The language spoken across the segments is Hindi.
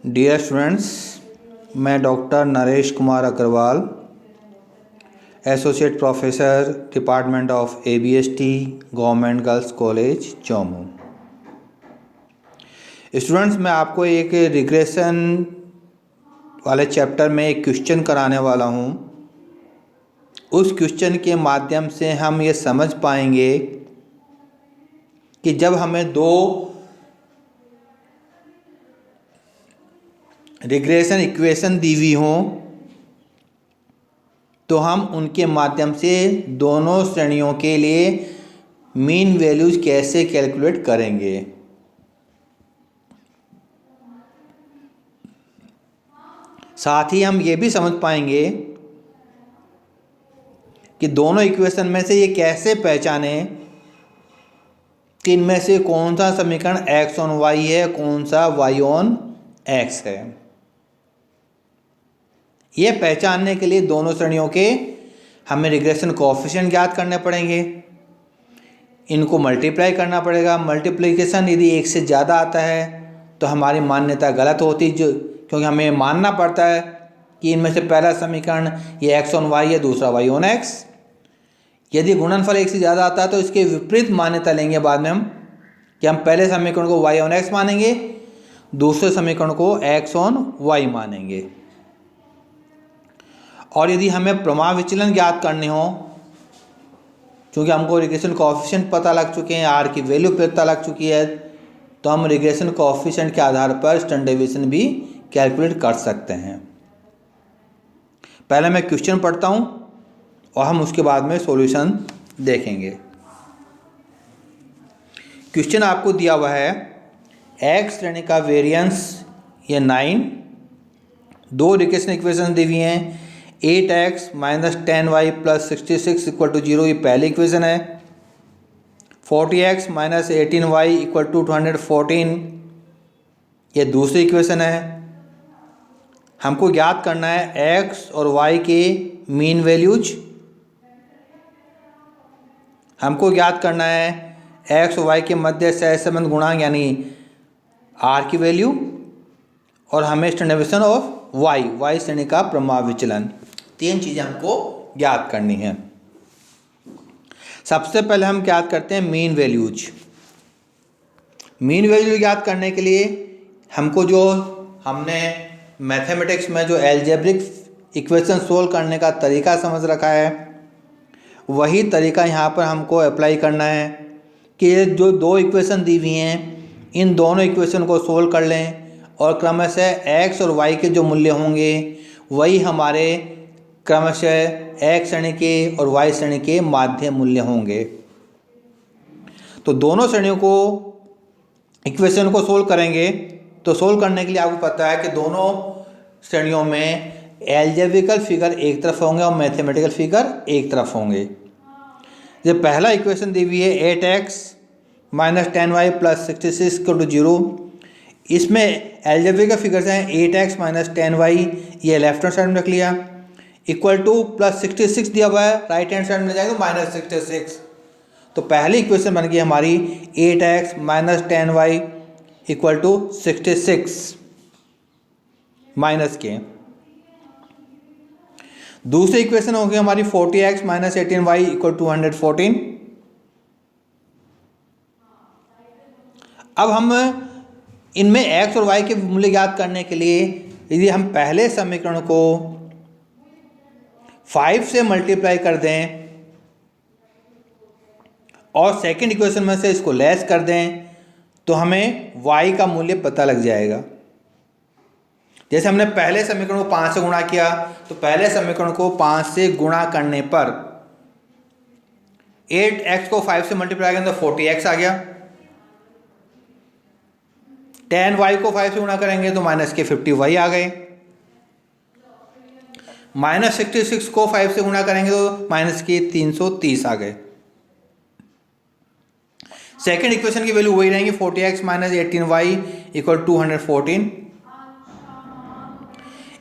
डियर स्टूडेंट्स, मैं doctor Naresh Kumar Agarwal, associate professor department of ABST government girls college Jammu. Students, मैं आपको एक रिग्रेशन वाले चैप्टर में एक क्वेश्चन कराने वाला हूँ। उस क्वेश्चन के माध्यम से हम ये समझ पाएंगे कि जब हमें दो रिग्रेशन इक्वेशन दी हुई हों तो हम उनके माध्यम से दोनों श्रेणियों के लिए मीन वैल्यूज कैसे कैलकुलेट करेंगे। साथ ही हम ये भी समझ पाएंगे कि दोनों इक्वेशन में से ये कैसे पहचाने कि इनमें से कौन सा समीकरण x ऑन y है, कौन सा y ऑन x है। ये पहचानने के लिए दोनों श्रेणियों के हमें रिग्रेशन कोएफिशिएंट ज्ञात करने पड़ेंगे, इनको मल्टीप्लाई करना पड़ेगा। मल्टीप्लिकेशन यदि एक से ज़्यादा आता है तो हमारी मान्यता गलत होती, जो क्योंकि हमें मानना पड़ता है कि इनमें से पहला समीकरण ये x ऑन y है, दूसरा y ऑन x। यदि गुणनफल एक से ज़्यादा आता है तो इसके विपरीत मान्यता लेंगे बाद में हम, कि हम पहले समीकरण को y ऑन x मानेंगे, दूसरे समीकरण को x ऑन y मानेंगे। और यदि हमें प्रमाण विचलन ज्ञात करने हो, क्योंकि हमको रिग्रेशन कोएफिशिएंट पता लग चुके हैं, r की वैल्यू पता लग चुकी है, तो हम रिग्रेशन कोएफिशिएंट के आधार पर स्टैंडर्ड डेविएशन भी कैलकुलेट कर सकते हैं। पहले मैं क्वेश्चन पढ़ता हूं और हम उसके बाद में सॉल्यूशन देखेंगे। क्वेश्चन आपको दिया हुआ है, x श्रेणी का वेरिएंस ये 9, दो रिग्रेशन इक्वेशन दी हुई हैं, 8x minus 10y plus 66 equal to 0, ये पहली इक्वेशन है। 40x minus 18y equal to 214, ये दूसरी इक्वेशन है। हमको ज्ञात करना है x और y के मीन वैल्यूज। हमको ज्ञात करना है x और y के मध्य सहसंबंध गुणांक यानी r की वैल्यू, और हमें स्टैंडर्ड डेविएशन ऑफ y श्रेणी का प्रमाण विचलन। तीन चीज़ें हमको ज्ञात करनी है। सबसे पहले हम ज्ञात करते हैं मीन वैल्यूज। मीन वैल्यू ज्ञात करने के लिए हमको जो हमने मैथमेटिक्स में जो एल्जेब्रिक इक्वेशन सोल्व करने का तरीका समझ रखा है, वही तरीका यहाँ पर हमको अप्लाई करना है कि जो दो इक्वेशन दी हुई हैं, इन दोनों इक्वेशन को सोल्व कर लें और क्रमशः x और y के जो मूल्य होंगे वही हमारे क्रमशः x श्रेणी के और y श्रेणी के माध्य मूल्य होंगे। तो दोनों श्रेणियों को इक्वेशन को सोल्व करेंगे। तो सोल्व करने के लिए आपको पता है कि दोनों श्रेणियों में एल्जेब्रिकल फिगर एक तरफ होंगे और मैथमेटिकल फिगर एक तरफ होंगे। जो पहला इक्वेशन दी हुई है 8x minus 10y plus 66 equal to 0, इसमें एल्जेब्रिकल फिगर्स हैं 8x माइनस 10y, ये लेफ्ट हैंड साइड में रख लिया, इक्वल टू प्लस 66 दिया हुआ है, राइट हैंड साइड में जाएगा तो माइनस 66। तो पहली इक्वेशन बन गई हमारी 8x minus 10y equal to 66 minus के। दूसरी इक्वेशन होगी हमारी 40x minus 18y equal to 114। अब हम इनमें x और y के मूल्य ज्ञात करने के लिए यदि हम पहले समीकरण को 5 से मल्टीप्लाई कर दें और सेकंड इक्वेशन में से इसको लेस कर दें तो हमें y का मूल्य पता लग जाएगा। जैसे हमने पहले समीकरण को 5 से गुणा किया, तो पहले समीकरण को 5 से गुणा करने पर 8x को 5 से मल्टीप्लाई करेंगे तो 40x आ गया, 10y को 5 से गुणा करेंगे तो माइनस के 50y आ गए, माइनस 66 को 5 से गुणा करेंगे तो माइनस के 330 आ गए। सेकेंड इक्वेशन की वैल्यू वही रहेंगी 40x माइनस 18y इक्वल 214।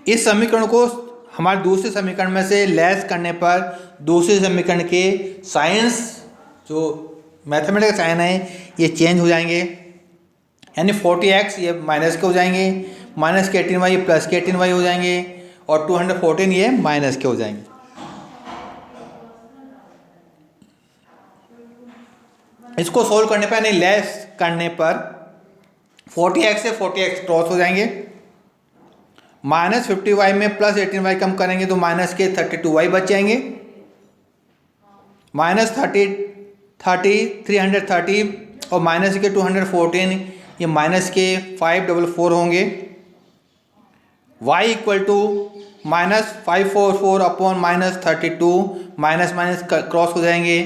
इस समीकरण को हमारे दूसरे समीकरण में से लेस करने पर दूसरे समीकरण के साइंस जो मैथमेटिकल साइन है ये चेंज हो जाएंगे, यानी 40x ये माइनस के हो जाएंगे, माइनस के 18y ये प्लस के 18y हो जाएंगे और 214 ये माइनस के हो जाएंगे। इसको सोल्व करने पर यानी लेस करने पर 40x से 40x क्रॉस हो जाएंगे, माइनस 50y में प्लस 18y कम करेंगे तो माइनस के 32y बच जाएंगे, माइनस 330 और माइनस के 214 ये माइनस के 544 होंगे। y equal to minus 544 upon minus 32 minus minus cross हो जाएंगे,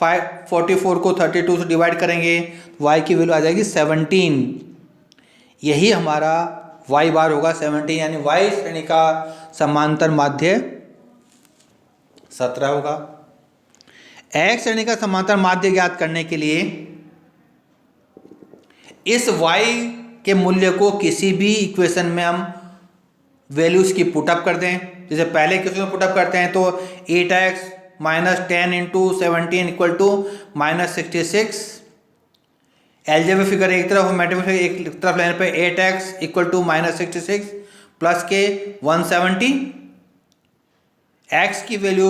544 को 32 से डिवाइड करेंगे y की वैल्यू आ जाएगी 17। यही हमारा y बार होगा 17 यानी y श्रेणी का समांतर माध्य 17 होगा। x श्रेणी का समांतर माध्य ज्ञात करने के लिए इस y के मूल्य को किसी भी इक्वेशन में हम वैल्यूज की पुटअप कर दें। जैसे पहले इक्वेशन में पुटअप करते हैं तो 8x minus 10 into 17 equal to minus 66। Algebraic figure एक तरफ, मैथमेटिकल एक तरफ लेने पे 8x equal to minus 66 plus के 170, x की वैल्यू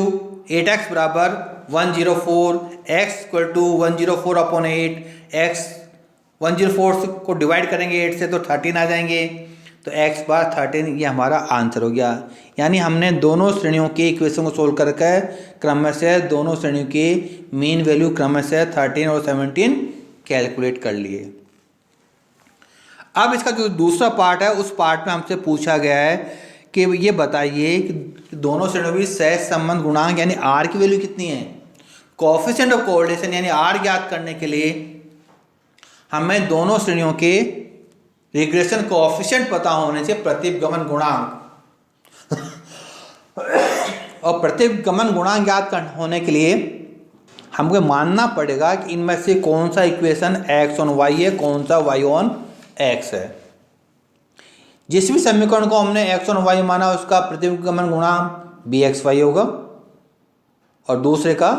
8x बराबर 104, x equal to 104 upon 8, x 104 को डिवाइड करेंगे 8 से तो 13 आ जाएंगे, तो x बार 13 ये हमारा आंसर हो गया। यानी हमने दोनों श्रेणियों के इक्वेशन को सोल्व करके क्रम से दोनों श्रेणियों के मीन वैल्यू क्रम से 13 और 17 कैलकुलेट कर लिए। अब इसका जो दूसरा पार्ट है उस पार्ट में हमसे पूछा गया है कि ये बताइए कि दोनों श्रेणियों के सहज संबंध गुणांक यानी r की वैल्यू कितनी है। कोएफिशिएंट ऑफ कोरिलेशन यानी r ज्ञात करने के लिए हमें दोनों श्रेणियों के रिग्रेशन कोएफिशिएंट पता होने से प्रतिगमन गुणांक और प्रतिगमन गुणांक ज्ञात होने के लिए हमको मानना पड़ेगा कि इनमें से कौन सा इक्वेशन x ऑन y है, कौन सा y ऑन x है। जिस भी समीकरण को हमने x ऑन y माना उसका प्रतिगमन गुणांक bxy होगा और दूसरे का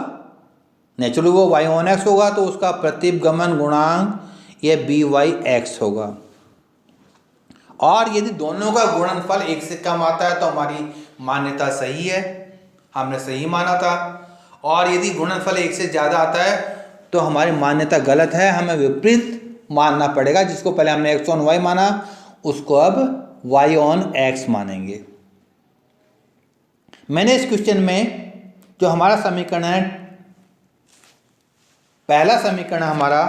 नेचुरली वो y ऑन x होगा तो उसका प्रतिगमन गुणांक ये byx होगा। और यदि दोनों का गुणनफल 1 से कम आता है तो हमारी मान्यता सही है, हमने सही माना था, और यदि गुणनफल 1 से ज़्यादा आता है तो हमारी मान्यता गलत है, हमें विपरीत मानना पड़ेगा। जिसको पहले हमने x ऑन y माना उसको अब y ऑन x मानेंगे। मैंने इस क्वेश्चन में जो हमारा समीकरण है, पहला समीकरण हमारा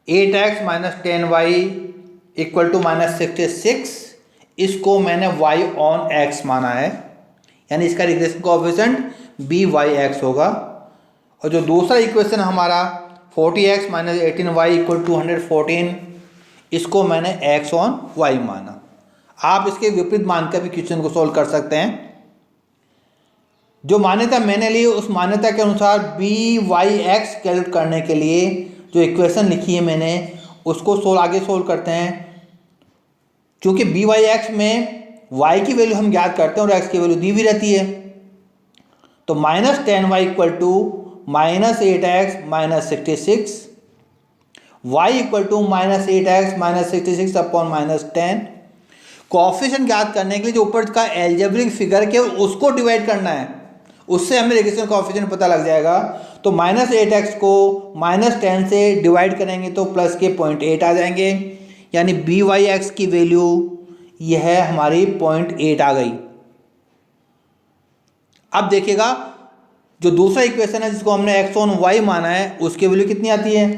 8x minus 10y equal to minus 66, इसको मैंने y ऑन x माना है, यानी इसका रिग्रेशन कोएफिशिएंट byx होगा। और जो दूसरा इक्वेशन हमारा 40x minus 18y equal to 114, इसको मैंने x ऑन y माना। आप इसके विपरीत मानकर भी क्वेश्चन को सोल्व कर सकते हैं। जो मान्यता मैंने ली उस मान्यता के अनुसार byx कैलकुलेट करने के लिए जो इक्वेशन लिखी है मैंने उसको आगे सोल्व करते हैं। क्योंकि byx में y की वैल्यू हम ज्ञात करते हैं और x की वैल्यू दी हुई रहती है, तो minus 10y equal to minus 8x minus 66, y equal to minus 8x minus 66 upon minus 10। Coefficient ज्ञात करने के लिए जो ऊपर का एल्जेब्रिक फिगर के उसको डिवाइड करना है, उससे हमें रिग्रेशन कोएफिशिएंट पता लग जाएगा। तो माइनस 8x को माइनस 10 से डिवाइड करेंगे तो प्लस के 0.8 आ जाएंगे, यानी byx की वैल्यू यह हमारी 0.8 आ गई। अब देखिएगा जो दूसरा इक्वेशन है जिसको हमने x ऑन y माना है उसकी वैल्यू कितनी आती है।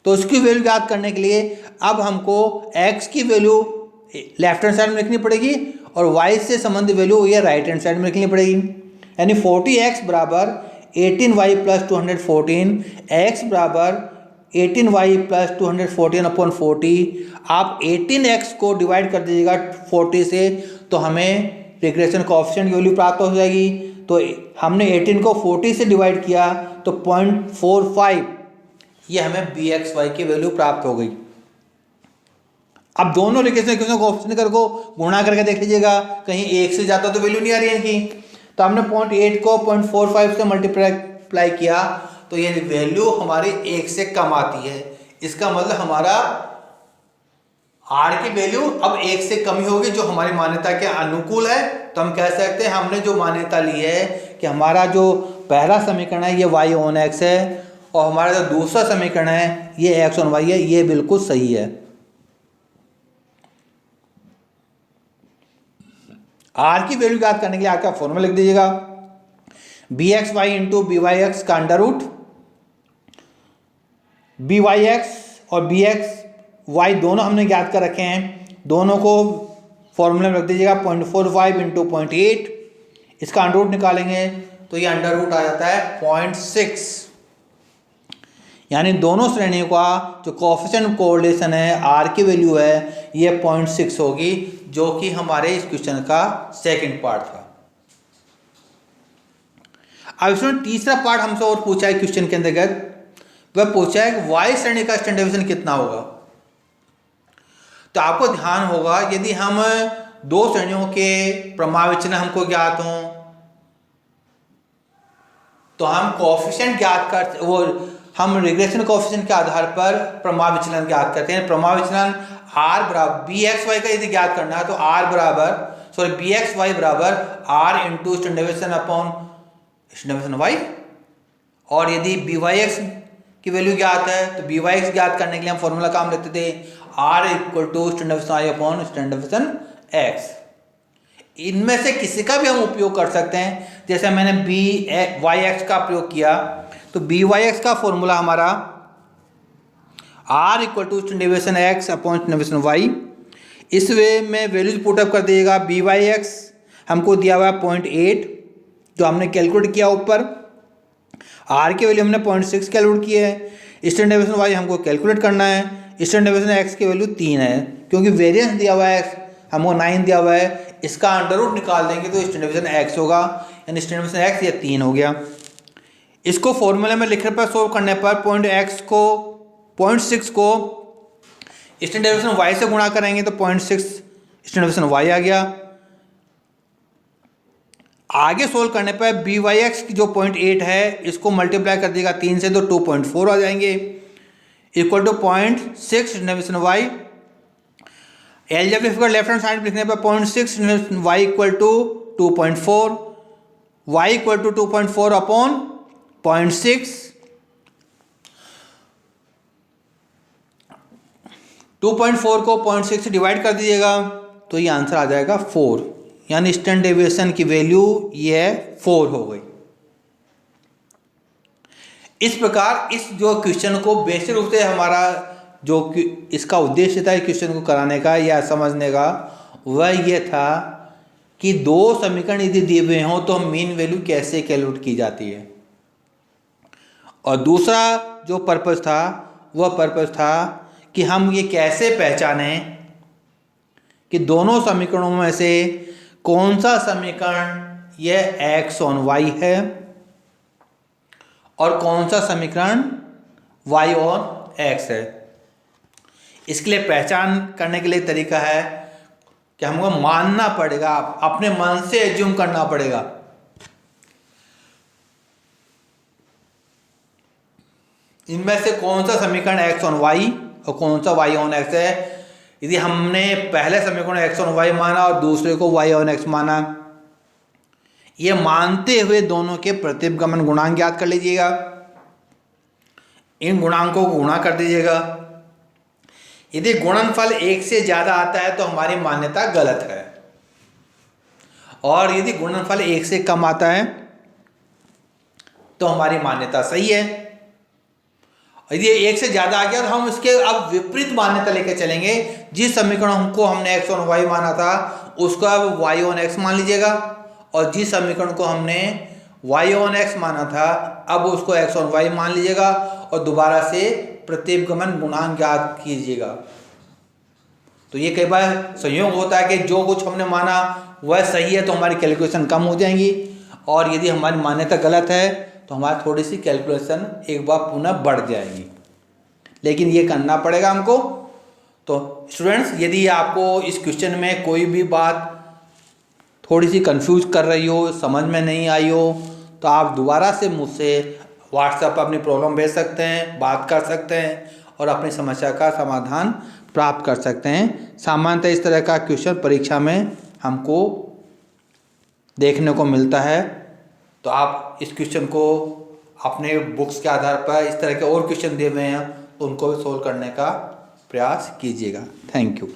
तो उसकी वैल्यू ज्ञात करने के लिए अब हमको x की वैल्यू लेफ्ट हैंड साइड में लिखनी पड़ेगी और y से संबंधित वैल्यू ये राइट हैंड साइड में लिखनी पड़ेगी। यानी 40x बराबर 18y प्लस 214, x बराबर 18y प्लस 214 अपॉन 40। आप 18x को डिवाइड कर दीजिएगा 40 से तो हमें रिग्रेशन कोएफिशिएंट की वैल्यू प्राप्त हो जाएगी। तो हमने 18 को 40 से डिवाइड किया तो 0.45 ये हमें bxy की वैल्यू प्राप्त हो गई। अब दोनों रिग्रेशन कोएफिशिएंट को गुणा करके देख लीजिएगा, कहीं एक से ज़्यादा तो वैल्यू नहीं आ रही है इनकी। तो हमने 0.8 को 0.45 से मल्टीप्लाई किया तो ये वैल्यू हमारी 1 से कम आती है। इसका मतलब आर की वैल्यू अब 1 से कम ही होगी, जो हमारी मान्यता के अनुकूल है। तो हम कह सकते हैं हमने जो मान्यता ली है कि हमारा जो पहला समीकरण है ये y ऑन x है, और हमारा जो दूसरा समीकरण है ये x ऑन y है, ये बिल्कुल सही है। आर की वैल्यू याद करने के लिए आपका फॉर्मूला लिख दीजिएगा, b x y into b y x का under root, b y x और बी एक्स वाई दोनों हमने ज्ञात कर रखे हैं, दोनों को फॉर्मूले में रख दीजिएगा 0.45 इंटू 0.8, इसका अंडर रूट निकालेंगे तो ये अंडर रूट आ जाता है 0.6, यानी दोनों श्रेणियों का जो कोएफिशिएंट कोरिलेशन है आर की वैल्यू है ये 0.6 होगी, जो कि हमारे इस क्वेश्चन का सेकंड पार्ट था। अब इसमें तीसरा पार्ट हमसे और पूछा है क्वेश्चन के अंतर्गत, वह पूछा है कि वाई श्रेणी का स्टैंडर्ड डेविएशन कितना होगा। तो आपको ध्यान होगा यदि हम दो श्रेणियों के प्रमाण विचलन हमको ज्ञात हों तो हम कोएफिशिएंट ज्ञात कर वो हम रिग्रेशन कोएफिशिएंट के आधार पर प्रमाण विचलन ज्ञात करते हैं। प्रमाण विचलन आर बराबर बी एक्स वाई का यदि ज्ञात करना है तो आर बराबर बी एक्स वाई बराबर r into standard deviation upon standard deviation y, और यदि बी वाई एक्स की वैल्यू ज्ञात है तो बी वाई एक्स ज्ञात करने के लिए हम फॉर्मूला काम लेते थे r equal to standard deviation y upon standard deviation x. इनमें से किसी का भी हम उपयोग कर सकते हैं, जैसे मैंने बी वाई एक्स का प्रयोग किया तो बी वाई एक्स का फॉर्मूला हमारा r equal to standard deviation x upon standard deviation y. इस वे में वैल्यूज पुटअप कर दिएगा, बी वाई एक्स हमको दिया हुआ है 0.8 जो हमने कैलकुलेट किया ऊपर, आर की वैल्यू हमने 0.6 कैलकुलेट की है, स्टैंडर्ड डेविएशन वाई हमको कैलकुलेट करना है, स्टैंडर्ड डेविएशन एक्स की वैल्यू 3 है, क्योंकि वेरिएंस दिया हुआ है हमको 9 दिया हुआ है, इसका अंडर रूट निकाल देंगे तो स्टैंडर्ड डेविएशन एक्स होगा, यानी स्टैंडर्ड डेविएशन एक्स ये 3 हो गया। इसको फॉर्मूले में लिखने पर सोल्व करने पर 0.6 को स्टैंडर्ड डेविएशन वाई से गुणा करेंगे तो 0.6 स्टैंडर्ड डेविएशन वाई आ गया। आगे सोल्व करने पर बी वाई एक्स की जो 0.8 है इसको मल्टीप्लाई कर देगा 3 से तो 2.4 आ जाएंगे, equal to 0.6 standard deviation y. Algebraic figure left hand side लिखने पर 0.6 y equal to 2.4, y equal to 2.4 upon 0.6, 2.4 को 0.6 से डिवाइड कर दीजिएगा तो ये आंसर आ जाएगा 4, यानी स्टैंडर्ड डेविएशन की वैल्यू ये 4 हो गई। इस प्रकार इस जो क्वेश्चन को बेसिक रूप से हमारा जो इसका उद्देश्य था इस क्वेश्चन को कराने का या समझने का वह ये था कि दो समीकरण यदि दिए हुए हों तो मीन वैल्यू कैसे कैलकुलेट की जाती है, और दूसरा जो पर्पस था वह पर्पस था कि हम ये कैसे पहचानें कि दोनों समीकरणों में से कौन सा समीकरण यह एक्स ऑन वाई है और कौन सा समीकरण वाई ऑन एक्स है। इसके लिए पहचान करने के लिए तरीका है कि हमको मानना पड़ेगा, अपने मन से एज्यूम करना पड़ेगा इनमें से कौन सा समीकरण एक्स ऑन वाई और कौन सा वाई ऑन एक्स है। यदि हमने पहले समीकरण एक्स ऑन वाई माना और दूसरे को वाई ऑन एक्स माना, ये मानते हुए दोनों के प्रतिगमन गुणांक ज्ञात कर लीजिएगा, इन गुणांकों को गुणा कर दीजिएगा। यदि गुणनफल 1 से ज़्यादा आता है तो हमारी मान्यता गलत है, और यदि गुणनफल 1 से कम आता है तो हमारी मान्यता सही है। यदि 1 से ज़्यादा आ गया तो हम इसके अब विपरीत मान्यता लेकर चलेंगे, जिस समीकरण को हमने एक्स ऑन वाई माना था उसको अब वाई ऑन एक्स मान लीजिएगा, और जिस समीकरण को हमने वाई ऑन एक्स माना था अब उसको एक्स ऑन वाई मान लीजिएगा, और दोबारा से प्रतिगमन गुणांक ज्ञात कीजिएगा। तो ये कई बार संयोग होता है कि जो कुछ हमने माना वह सही है तो हमारी कैलकुलेशन कम हो जाएंगी, और यदि हमारी मान्यता गलत है तो हमारी थोड़ी सी कैलकुलेशन एक बार पुनः बढ़ जाएगी, लेकिन ये करना पड़ेगा हमको। तो स्टूडेंट्स, यदि आपको इस क्वेश्चन में कोई भी बात थोड़ी सी कंफ्यूज कर रही हो, समझ में नहीं आई हो, तो आप दोबारा से मुझसे व्हाट्सएप पर अपनी प्रॉब्लम भेज सकते हैं, बात कर सकते हैं और अपनी समस्या का समाधान प्राप्त कर सकते हैं। सामान्यतः इस तरह का क्वेश्चन परीक्षा में हमको देखने को मिलता है। तो आप इस क्वेश्चन को अपने बुक्स के आधार पर इस तरह के और क्वेश्चन दिए हुए हैं तो उनको भी सोल्व करने का प्रयास कीजिएगा। Thank you.